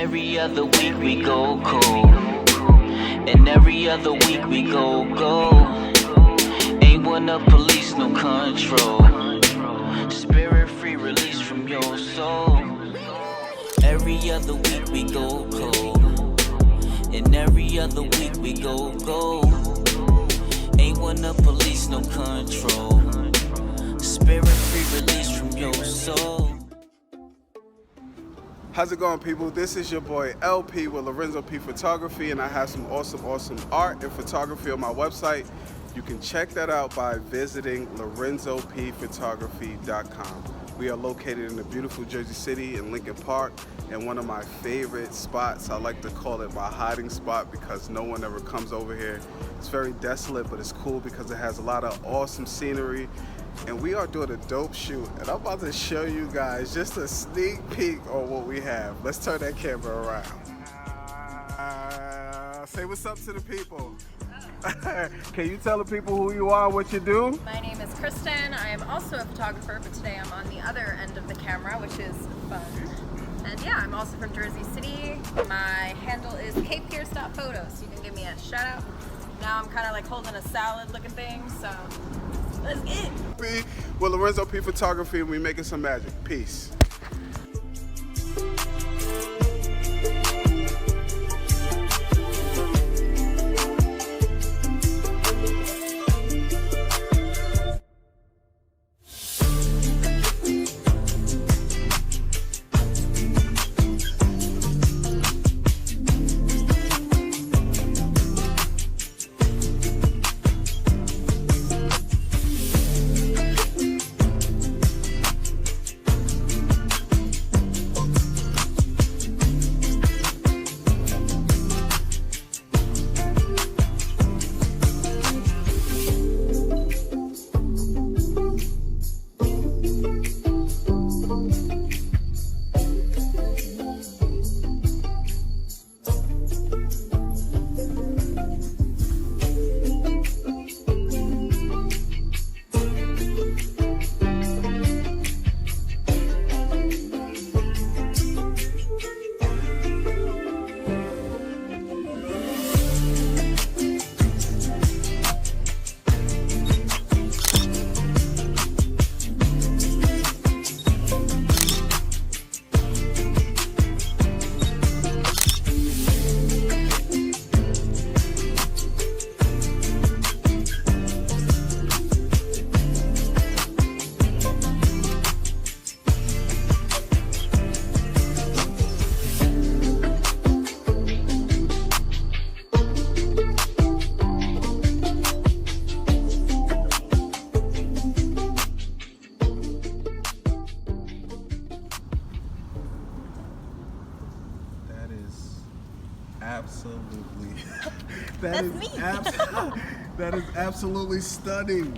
every other week we go cold. And every other week we go Ain't want no police, no control. Spirit free, release from your soul. Every other week we go cold. And every other week we go Ain't want no police, no control. Spirit free, release from your soul. How's it going, people? This is your boy LP with Lorenzo P Photography, and I have some awesome art and photography on my website. You can check that out by visiting lorenzopphotography.com. We are located in the beautiful Jersey City in Lincoln Park, and one of my favorite spots. I like to call it my hiding spot because no one ever comes over here. It's very desolate, but it's cool because it has a lot of awesome scenery. And we are doing a dope shoot, and I'm about to show you guys just a sneak peek on what we have. Let's turn that camera around. Say what's up to the people. Can you tell the people who you are, what you do? My name is Kristen. I am also a photographer, but today I'm on the other end of the camera, which is fun. And yeah, I'm also from Jersey City. My handle is kpierce.photo, so you can give me a shout out. Now I'm kind of like holding a salad looking thing, so let's get it. Well, Lorenzo P Photography, and we making some magic. Peace. Absolutely. That's me. That is absolutely stunning.